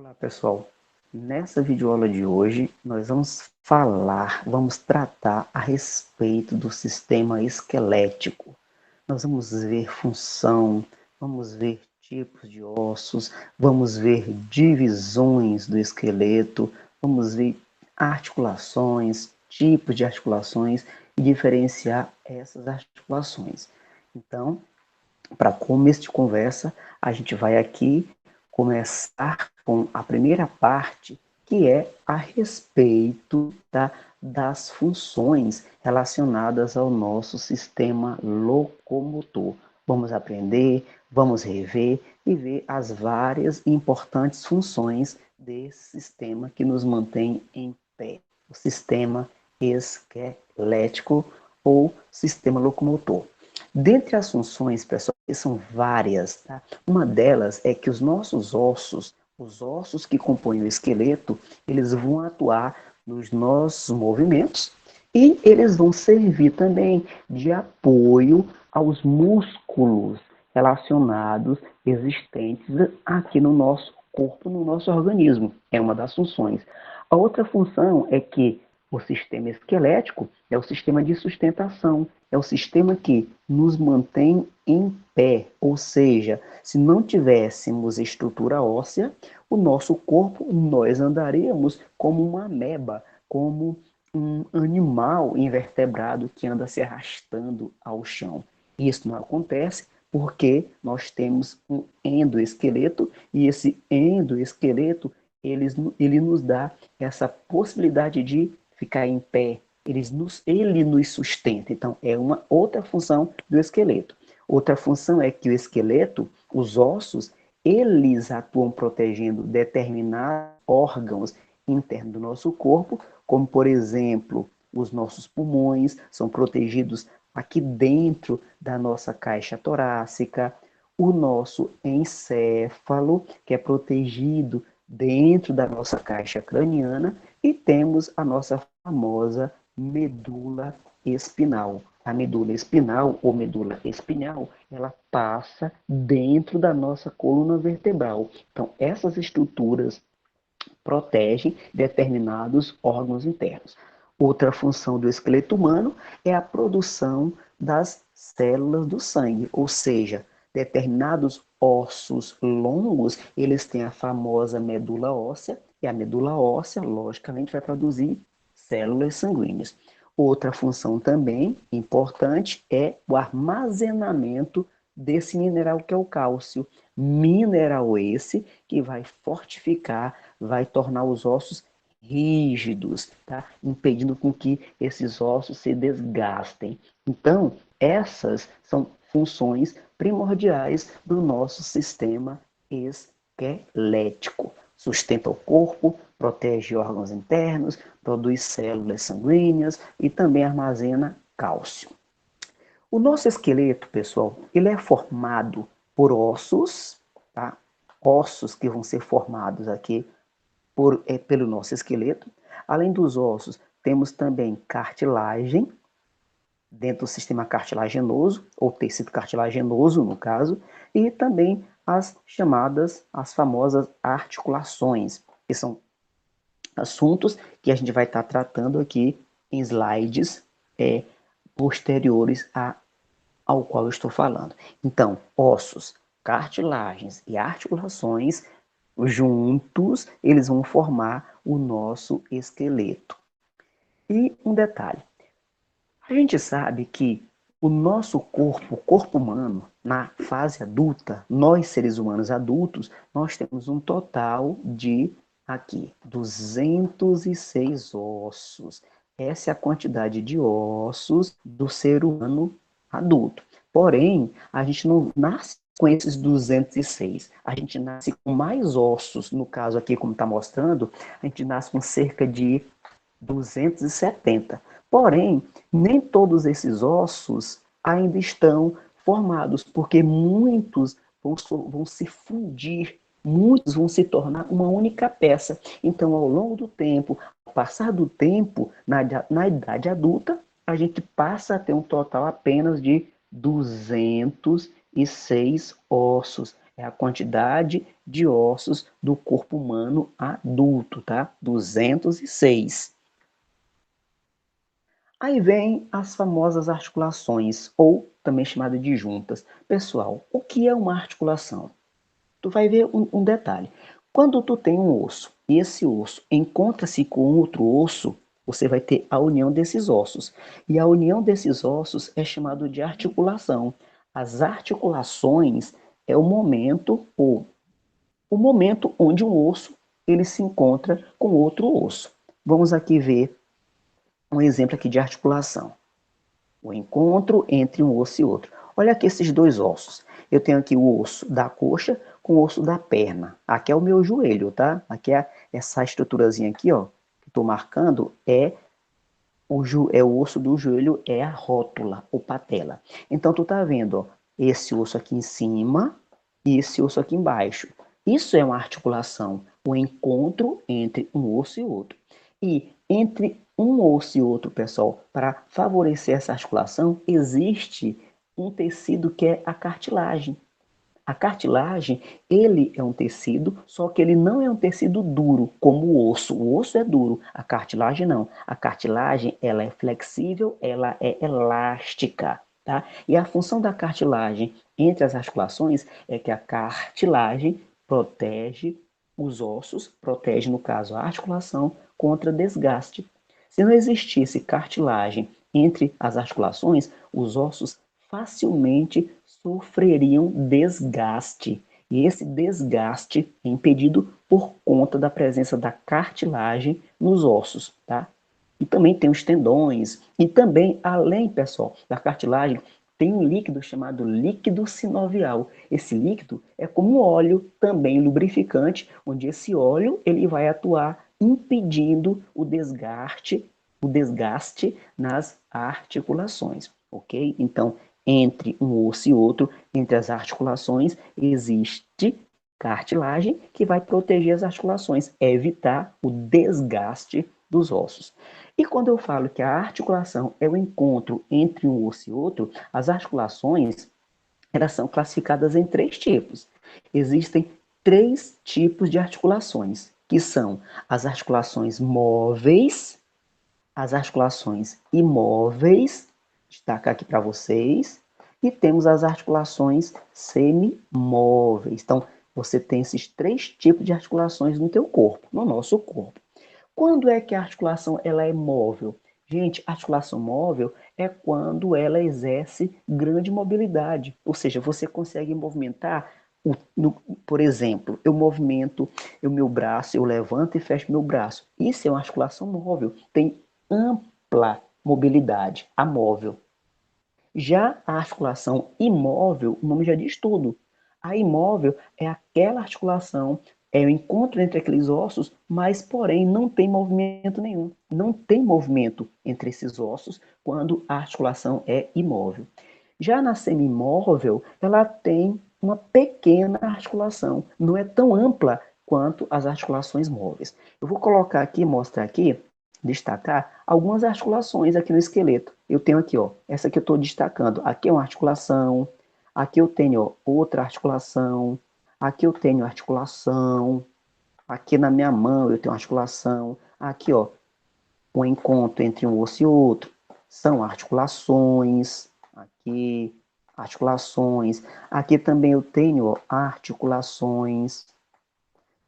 Olá pessoal, nessa videoaula de hoje nós vamos tratar a respeito do sistema esquelético. Nós vamos ver função, vamos ver tipos de ossos, vamos ver divisões do esqueleto, vamos ver articulações, tipos de articulações e diferenciar essas articulações. Então, para começo de conversa, a gente vai aqui começar com a primeira parte, que é a respeito das funções relacionadas ao nosso sistema locomotor. Vamos aprender, vamos rever e ver as várias e importantes funções desse sistema que nos mantém em pé, o sistema esquelético ou sistema locomotor. Dentre as funções, pessoal, que são várias, tá? Uma delas é que os ossos que compõem o esqueleto, eles vão atuar nos nossos movimentos e eles vão servir também de apoio aos músculos relacionados, existentes aqui no nosso corpo, no nosso organismo. É uma das funções. A outra função é que o sistema esquelético é o sistema de sustentação, é o sistema que nos mantém em pé, ou seja, se não tivéssemos estrutura óssea, o nosso corpo, nós andaríamos como uma ameba, como um animal invertebrado que anda se arrastando ao chão. Isso não acontece porque nós temos um endoesqueleto e esse endoesqueleto ele nos dá essa possibilidade de ficar em pé, ele nos sustenta. Então, é uma outra função do esqueleto. Outra função é que o esqueleto, os ossos, eles atuam protegendo determinados órgãos internos do nosso corpo, como, por exemplo, os nossos pulmões são protegidos aqui dentro da nossa caixa torácica, o nosso encéfalo, que é protegido dentro da nossa caixa craniana, e temos a nossa famosa medula espinal. A medula espinal ou medula espinhal, ela passa dentro da nossa coluna vertebral. Então, essas estruturas protegem determinados órgãos internos. Outra função do esqueleto humano é a produção das células do sangue, ou seja, determinados ossos longos, eles têm a famosa medula óssea, e a medula óssea, logicamente, vai produzir células sanguíneas. Outra função também importante é o armazenamento desse mineral que é o cálcio. Mineral esse que vai fortificar, vai tornar os ossos rígidos, tá? Impedindo com que esses ossos se desgastem. Então, essas são funções primordiais do nosso sistema esquelético. Sustenta o corpo, protege órgãos internos, produz células sanguíneas e também armazena cálcio. O nosso esqueleto, pessoal, ele é formado por ossos, tá? Ossos que vão ser formados aqui pelo nosso esqueleto. Além dos ossos, temos também cartilagem, dentro do sistema cartilaginoso, ou tecido cartilaginoso, no caso, e também as famosas articulações, que são assuntos que a gente vai estar tratando aqui em slides posteriores ao qual eu estou falando. Então, ossos, cartilagens e articulações, juntos, eles vão formar o nosso esqueleto. E um detalhe, a gente sabe que o nosso corpo, o corpo humano, na fase adulta, nós seres humanos adultos, nós temos um total de, aqui, 206 ossos. Essa é a quantidade de ossos do ser humano adulto. Porém, a gente não nasce com esses 206. A gente nasce com mais ossos. No caso aqui, como está mostrando, a gente nasce com cerca de 270. Porém, nem todos esses ossos ainda estão formados, porque muitos vão se fundir, muitos vão se tornar uma única peça. Então, ao longo do tempo, ao passar do tempo, na idade adulta, a gente passa a ter um total apenas de 206 ossos. É a quantidade de ossos do corpo humano adulto, tá? 206. Aí vem as famosas articulações, ou também chamada de juntas. Pessoal, o que é uma articulação? Tu vai ver um detalhe. Quando tu tem um osso e esse osso encontra-se com outro osso, você vai ter a união desses ossos. E a união desses ossos é chamado de articulação. As articulações é o momento onde um osso ele se encontra com outro osso. Vamos aqui ver um exemplo aqui de articulação. O encontro entre um osso e outro. Olha aqui esses dois ossos. Eu tenho aqui o osso da coxa com o osso da perna. Aqui é o meu joelho, tá? Aqui é essa estruturazinha aqui, ó, que estou marcando, é o osso do joelho, é a rótula, ou patela. Então, tu tá vendo, ó, esse osso aqui em cima e esse osso aqui embaixo. Isso é uma articulação, o encontro entre um osso e outro. E entre um osso e outro, pessoal, para favorecer essa articulação, existe um tecido que é a cartilagem. A cartilagem, ele é um tecido, só que ele não é um tecido duro, como o osso. O osso é duro, a cartilagem não. A cartilagem, ela é flexível, ela é elástica, tá? E a função da cartilagem entre as articulações é que a cartilagem protege os ossos, protege, no caso, a articulação contra desgaste. Se não existisse cartilagem entre as articulações, os ossos facilmente sofreriam desgaste. E esse desgaste é impedido por conta da presença da cartilagem nos ossos, tá? E também tem os tendões. E também, além, pessoal, da cartilagem, tem um líquido chamado líquido sinovial. Esse líquido é como um óleo, também lubrificante, onde esse óleo ele vai atuar impedindo o desgaste nas articulações, ok? Então, entre um osso e outro, entre as articulações, existe cartilagem que vai proteger as articulações, evitar o desgaste dos ossos. E quando eu falo que a articulação é o encontro entre um osso e outro, as articulações elas são classificadas em três tipos. Existem três tipos de articulações, que são as articulações móveis, as articulações imóveis, destacar aqui para vocês, e temos as articulações semimóveis. Então, você tem esses três tipos de articulações no teu corpo, no nosso corpo. Quando é que a articulação ela é móvel? Gente, a articulação móvel é quando ela exerce grande mobilidade, ou seja, você consegue movimentar, por exemplo, eu movimento o meu braço, eu levanto e fecho meu braço. Isso é uma articulação móvel, tem ampla mobilidade, a móvel. Já a articulação imóvel, o nome já diz tudo. A imóvel é aquela articulação, é o encontro entre aqueles ossos, mas porém não tem movimento nenhum. Não tem movimento entre esses ossos quando a articulação é imóvel. Já na semimóvel, ela tem uma pequena articulação, não é tão ampla quanto as articulações móveis. Eu vou colocar aqui, mostrar aqui, destacar algumas articulações aqui no esqueleto. Eu tenho aqui, ó, essa que eu estou destacando. Aqui é uma articulação, aqui eu tenho ó, outra articulação, aqui eu tenho articulação, aqui na minha mão eu tenho articulação, aqui ó, o encontro entre um osso e outro são articulações, aqui articulações, aqui também eu tenho ó, articulações,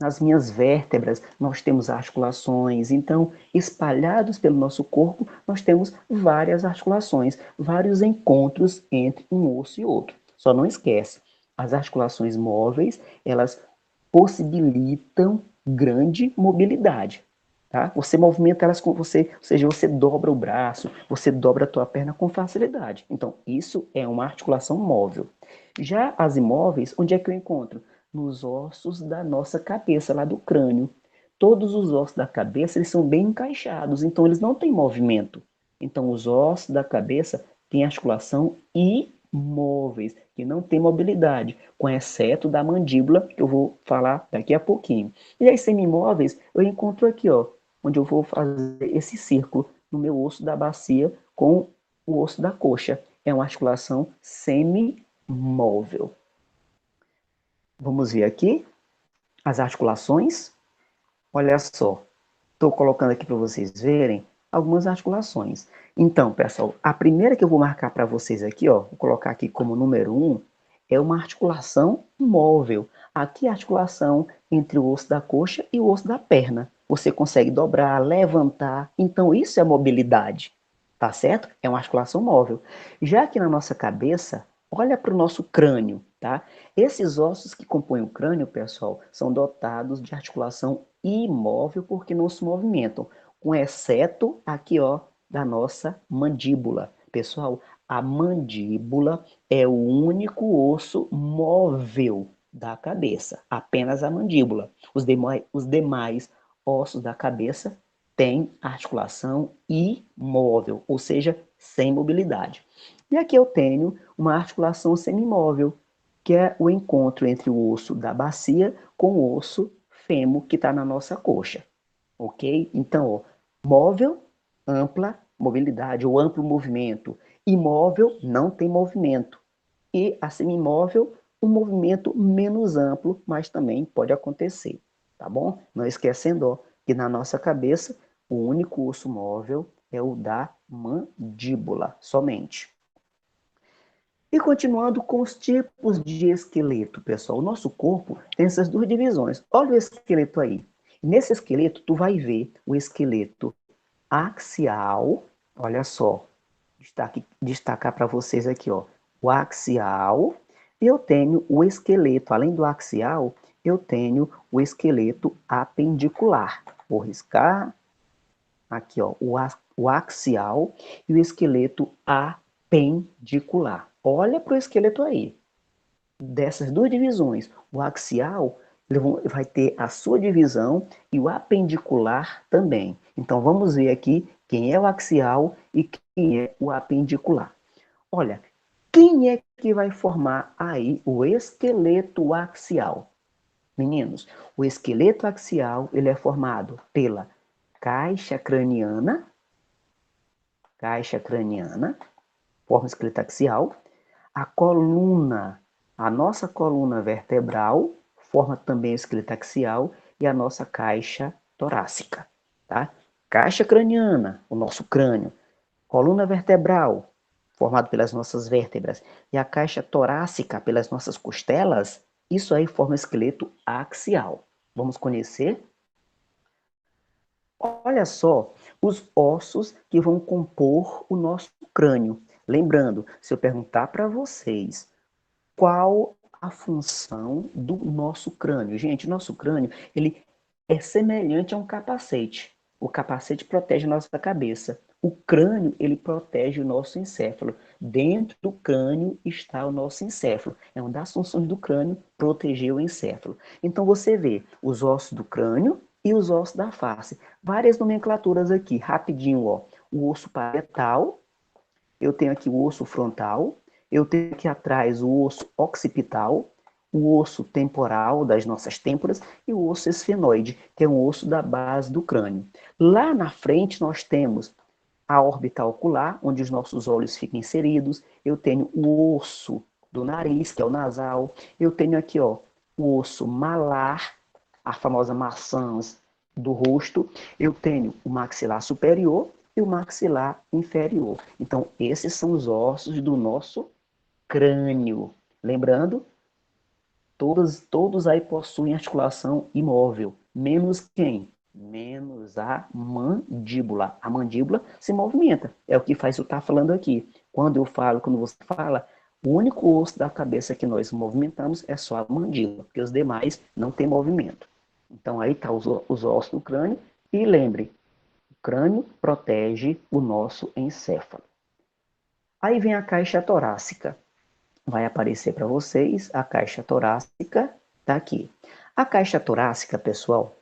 nas minhas vértebras, nós temos articulações. Então, espalhados pelo nosso corpo, nós temos várias articulações, vários encontros entre um osso e outro. Só não esquece, as articulações móveis, elas possibilitam grande mobilidade. Tá? Você movimenta elas com você, ou seja, você dobra o braço, você dobra a tua perna com facilidade. Então, isso é uma articulação móvel. Já as imóveis, onde é que eu encontro? Nos ossos da nossa cabeça, lá do crânio. Todos os ossos da cabeça, eles são bem encaixados, então eles não têm movimento. Então, os ossos da cabeça têm articulação imóveis, que não tem mobilidade, com exceto da mandíbula, que eu vou falar daqui a pouquinho. E as semimóveis, eu encontro aqui, ó, onde eu vou fazer esse círculo no meu osso da bacia com o osso da coxa. É uma articulação semimóvel. Vamos ver aqui as articulações. Olha só, estou colocando aqui para vocês verem algumas articulações. Então, pessoal, a primeira que eu vou marcar para vocês aqui, ó, vou colocar aqui como número 1, é uma articulação móvel. Aqui é a articulação entre o osso da coxa e o osso da perna. Você consegue dobrar, levantar, então isso é mobilidade, tá certo? É uma articulação móvel. Já aqui na nossa cabeça, olha para o nosso crânio, tá? Esses ossos que compõem o crânio, pessoal, são dotados de articulação imóvel porque não se movimentam, com exceto aqui, ó, da nossa mandíbula. Pessoal, a mandíbula é o único osso móvel da cabeça, apenas a mandíbula. Os demais ossos da cabeça têm articulação imóvel, ou seja, sem mobilidade. E aqui eu tenho uma articulação semimóvel, que é o encontro entre o osso da bacia com o osso fêmur que está na nossa coxa, ok? Então, ó, móvel, ampla mobilidade ou amplo movimento. Imóvel, não tem movimento. E a semimóvel, um movimento menos amplo, mas também pode acontecer, tá bom? Não esquecendo, ó, que na nossa cabeça, o único osso móvel é o da mandíbula, somente. E continuando com os tipos de esqueleto, pessoal. O nosso corpo tem essas duas divisões. Olha o esqueleto aí. Nesse esqueleto, tu vai ver o esqueleto axial. Olha só, destacar para vocês aqui, ó. O axial. E eu tenho o esqueleto, além do axial, eu tenho o esqueleto apendicular. Vou riscar aqui, ó, o axial e o esqueleto apendicular. Olha para o esqueleto aí. Dessas duas divisões, o axial ele vai ter a sua divisão e o apendicular também. Então vamos ver aqui quem é o axial e quem é o apendicular. Olha, quem é que vai formar aí o esqueleto axial? Meninos, o esqueleto axial ele é formado pela caixa craniana, forma o esqueleto axial, a coluna, a nossa coluna vertebral, forma também o esqueleto axial e a nossa caixa torácica, tá? Caixa craniana, o nosso crânio, coluna vertebral, formado pelas nossas vértebras, e a caixa torácica pelas nossas costelas, isso aí forma o esqueleto axial. Vamos conhecer? Olha só os ossos que vão compor o nosso crânio. Lembrando, se eu perguntar para vocês qual a função do nosso crânio? Gente, nosso crânio, ele é semelhante a um capacete. O capacete protege a nossa cabeça. O crânio, ele protege o nosso encéfalo. Dentro do crânio está o nosso encéfalo. É uma das funções do crânio proteger o encéfalo. Então você vê os ossos do crânio e os ossos da face. Várias nomenclaturas aqui, rapidinho, ó. O osso parietal, eu tenho aqui o osso frontal, eu tenho aqui atrás o osso occipital, o osso temporal das nossas têmporas e o osso esfenoide, que é um osso da base do crânio. Lá na frente nós temos a órbita ocular, onde os nossos olhos ficam inseridos. Eu tenho o osso do nariz, que é o nasal. Eu tenho aqui, ó, o osso malar, a famosa maçãs do rosto. Eu tenho o maxilar superior e o maxilar inferior. Então, esses são os ossos do nosso crânio. Lembrando, todos aí possuem articulação imóvel, menos quem? Menos a mandíbula. A mandíbula se movimenta. É o que faz eu estar falando aqui. Quando eu falo, quando você fala, o único osso da cabeça que nós movimentamos é só a mandíbula, porque os demais não têm movimento. Então aí tá os ossos do crânio. E lembre, o crânio protege o nosso encéfalo. Aí vem a caixa torácica. Vai aparecer para vocês a caixa torácica, tá aqui. A caixa torácica, pessoal,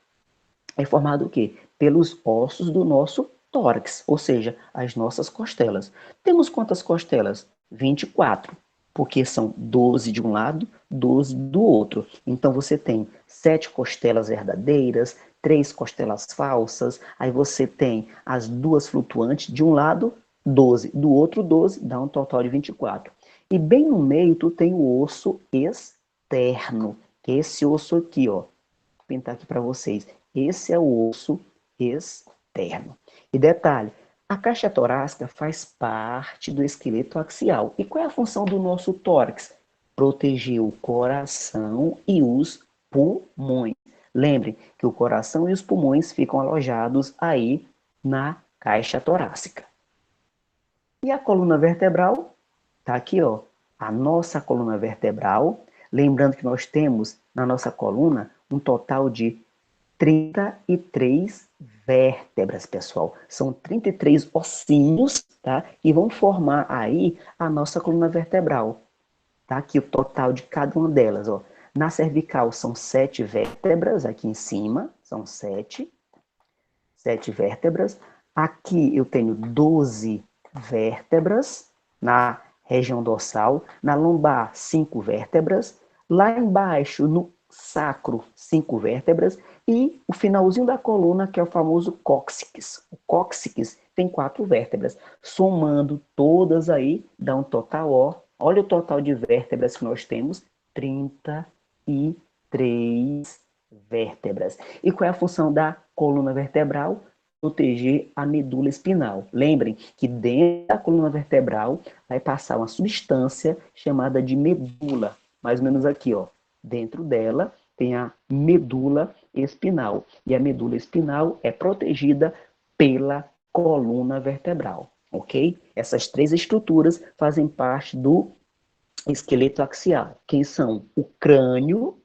é formada o quê? Pelos ossos do nosso tórax, ou seja, as nossas costelas. Temos quantas costelas? 24, porque são 12 de um lado, 12 do outro. Então você tem 7 costelas verdadeiras, 3 costelas falsas, aí você tem as duas flutuantes, de um lado 12, do outro 12, dá um total de 24. E bem no meio tu tem o osso externo, que é esse osso aqui, ó. Vou pintar aqui para vocês. Esse é o osso externo. E detalhe, a caixa torácica faz parte do esqueleto axial. E qual é a função do nosso tórax? Proteger o coração e os pulmões. Lembre que o coração e os pulmões ficam alojados aí na caixa torácica. E a coluna vertebral? Tá aqui, ó. A nossa coluna vertebral. Lembrando que nós temos na nossa coluna um total de 33 vértebras, pessoal. São 33 ossinhos, tá? Que vão formar aí a nossa coluna vertebral. Tá aqui o total de cada uma delas, ó. Na cervical são 7 vértebras, aqui em cima são 7 vértebras. Aqui eu tenho 12 vértebras na região dorsal. Na lombar, 5 vértebras. Lá embaixo, no sacro, 5 vértebras. E o finalzinho da coluna, que é o famoso cóccix. O cóccix tem 4 vértebras. Somando todas aí, dá um total, ó. Olha o total de vértebras que nós temos: 33 vértebras. E qual é a função da coluna vertebral? Proteger a medula espinal. Lembrem que dentro da coluna vertebral vai passar uma substância chamada de medula, mais ou menos aqui, ó. Dentro dela tem a medula espinal. E a medula espinal é protegida pela coluna vertebral, ok? Essas 3 estruturas fazem parte do esqueleto axial. Quem são? O crânio,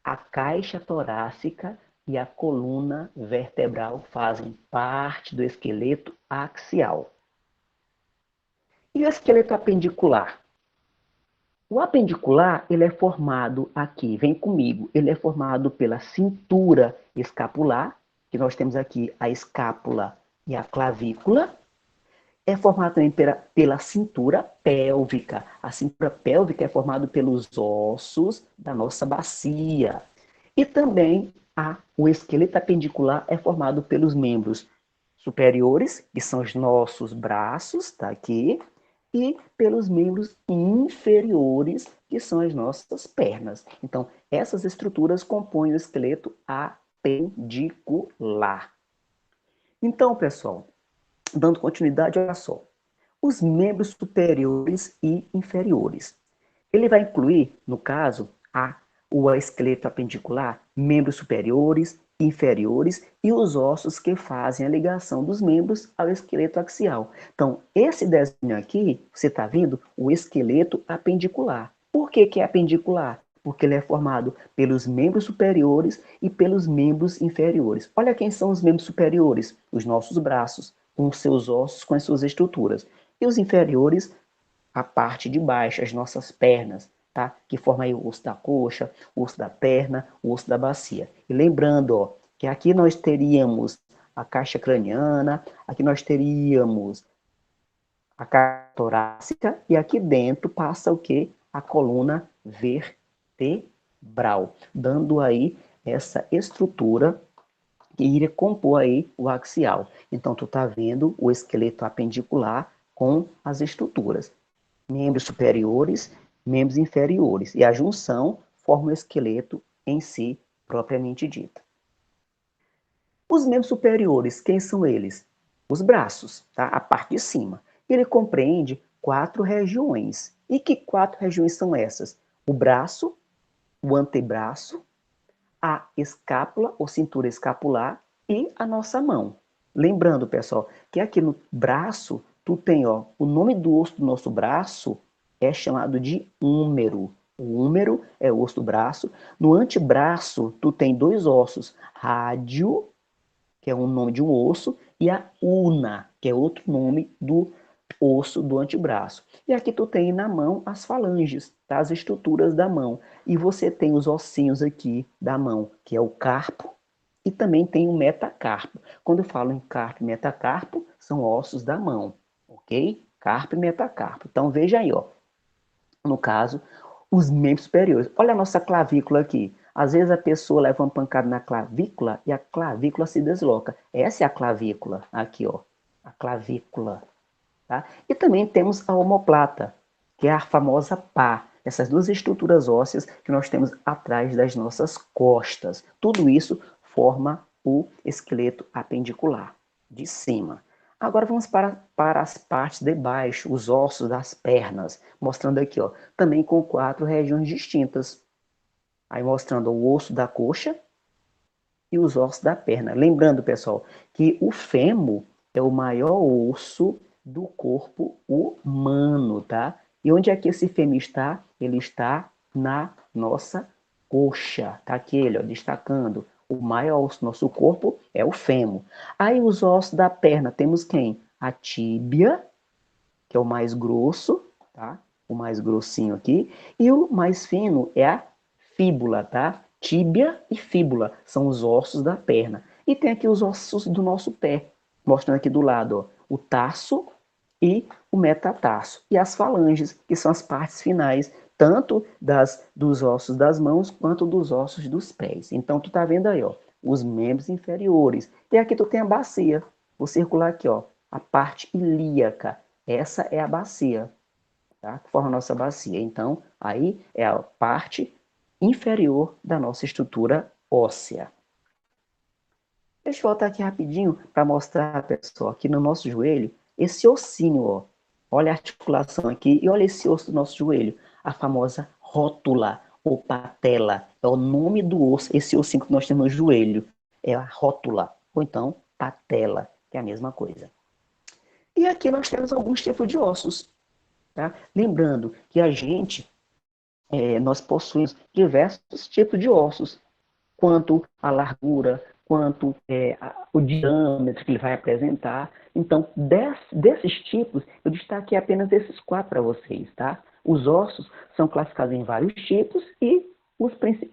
a caixa torácica e a coluna vertebral fazem parte do esqueleto axial. E o esqueleto apendicular? O apendicular, ele é formado aqui, vem comigo, ele é formado pela cintura escapular, que nós temos aqui a escápula e a clavícula. É formado também pela cintura pélvica. A cintura pélvica é formada pelos ossos da nossa bacia. E também o esqueleto apendicular é formado pelos membros superiores, que são os nossos braços, tá aqui, e pelos membros inferiores, que são as nossas pernas. Então, essas estruturas compõem o esqueleto apendicular. Então, pessoal, dando continuidade, olha só. Os membros superiores e inferiores. Ele vai incluir, no caso, o esqueleto apendicular, membros superiores, inferiores e os ossos que fazem a ligação dos membros ao esqueleto axial. Então, esse desenho aqui, você está vendo o esqueleto apendicular. Por que é apendicular? Porque ele é formado pelos membros superiores e pelos membros inferiores. Olha quem são os membros superiores: os nossos braços, com os seus ossos, com as suas estruturas. E os inferiores, a parte de baixo, as nossas pernas, tá? Que forma aí o osso da coxa, o osso da perna, o osso da bacia. E lembrando, ó, que aqui nós teríamos a caixa craniana, aqui nós teríamos a caixa torácica e aqui dentro passa o quê? A coluna vertebral, dando aí essa estrutura que iria compor aí o axial. Então, tu tá vendo o esqueleto apendicular com as estruturas: membros superiores, membros inferiores. E a junção forma o esqueleto em si, propriamente dito. Os membros superiores, quem são eles? Os braços, tá? A parte de cima. Ele compreende 4 regiões. E que 4 regiões são essas? O braço, o antebraço, a escápula ou cintura escapular e a nossa mão. Lembrando, pessoal, que aqui no braço, tu tem, ó, o nome do osso do nosso braço é chamado de húmero. O húmero é o osso do braço. No antebraço, tu tem 2 ossos: rádio, que é o nome de um osso, e a una, que é outro nome do osso do antebraço. E aqui tu tem na mão as falanges, tá? As estruturas da mão. E você tem os ossinhos aqui da mão, que é o carpo, e também tem o metacarpo. Quando eu falo em carpo e metacarpo, são ossos da mão, ok? Carpo e metacarpo. Então veja aí, ó. No caso, os membros superiores. Olha a nossa clavícula aqui. Às vezes a pessoa leva uma pancada na clavícula e a clavícula se desloca. Essa é a clavícula, aqui, ó. A clavícula. Tá? E também temos a omoplata, que é a famosa pá. essas duas estruturas ósseas que nós temos atrás das nossas costas. Tudo isso forma o esqueleto apendicular, de cima. Agora vamos para as partes de baixo, os ossos das pernas, mostrando aqui, ó, também com 4 regiões distintas. Aí mostrando o osso da coxa e os ossos da perna. Lembrando, pessoal, que o fêmur é o maior osso do corpo humano, tá? E onde é que esse fêmur está? Ele está na nossa coxa, tá aqui ele, ó, destacando. O maior osso do nosso corpo é o fêmur. Aí os ossos da perna, temos quem? A tíbia, que é o mais grosso, tá? O mais grossinho aqui. E o mais fino é a fíbula, tá? Tíbia e fíbula são os ossos da perna. E tem aqui os ossos do nosso pé, mostrando aqui do lado, ó, o tarso e o metatarso. E as falanges, que são as partes finais, tanto dos ossos das mãos quanto dos ossos dos pés. Então, tu tá vendo aí, ó, os membros inferiores. E aqui tu tem a bacia. Vou circular aqui, ó, a parte ilíaca. Essa é a bacia, tá? Que forma a nossa bacia. Então, aí é a parte inferior da nossa estrutura óssea. Deixa eu voltar aqui rapidinho para mostrar, pessoal, aqui no nosso joelho, esse ossinho, ó. Olha a articulação aqui e olha esse osso do nosso joelho, a famosa rótula ou patela. É o nome do osso, esse ossinho que nós temos no joelho. É a rótula, ou então patela, que é a mesma coisa. E aqui nós temos alguns tipos de ossos, tá? Lembrando que nós possuímos diversos tipos de ossos, quanto a largura, quanto o diâmetro que ele vai apresentar. Então, desses tipos, eu destaquei apenas esses 4 para vocês, tá? Os ossos são classificados em vários tipos e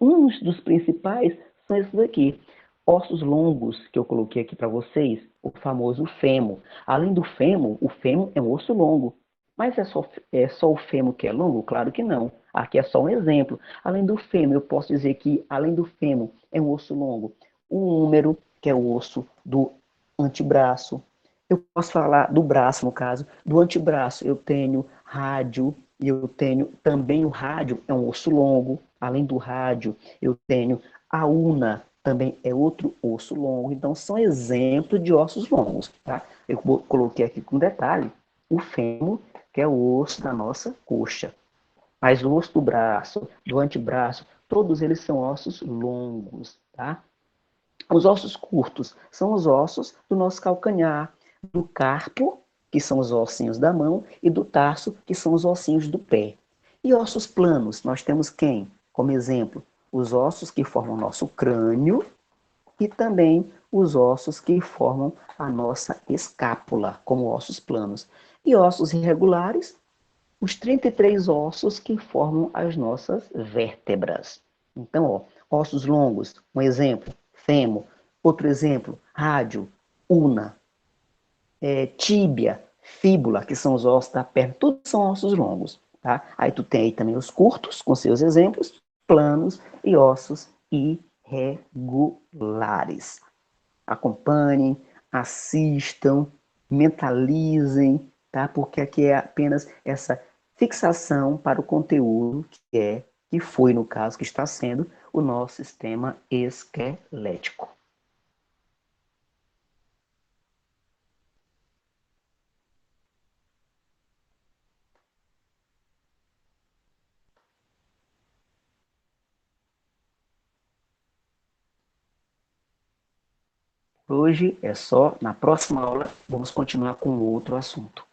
uns dos principais são esses aqui. Ossos longos, que eu coloquei aqui para vocês, o famoso fêmur. Além do fêmur, o fêmur é um osso longo. Mas é só o fêmur que é longo? Claro que não. Aqui é só um exemplo. Além do fêmur, eu posso dizer que, além do fêmur, é um osso longo. O húmero, que é o osso do antebraço. Eu posso falar do braço, no caso. Do antebraço, eu tenho rádio, e eu tenho também o rádio, é um osso longo. Além do rádio, eu tenho a una, também é outro osso longo. Então, são exemplos de ossos longos, tá? Eu coloquei aqui com detalhe o fêmur, que é o osso da nossa coxa. Mas o osso do braço, do antebraço, todos eles são ossos longos, tá? Os ossos curtos são os ossos do nosso calcanhar, do carpo, que são os ossinhos da mão, e do tarso, que são os ossinhos do pé. E ossos planos, nós temos quem? Como exemplo, os ossos que formam o nosso crânio e também os ossos que formam a nossa escápula, como ossos planos. E ossos irregulares, os 33 ossos que formam as nossas vértebras. Então, ó, ossos longos, um exemplo, fêmur, outro exemplo, rádio, una, tíbia, fíbula, que são os ossos da perna, tudo são ossos longos, tá? Aí tu tem aí também os curtos, com seus exemplos, planos e ossos irregulares. Acompanhem, assistam, mentalizem, tá? Porque aqui é apenas essa fixação para o conteúdo que foi, no caso, que está sendo o nosso sistema esquelético. Hoje é só, na próxima aula, vamos continuar com outro assunto.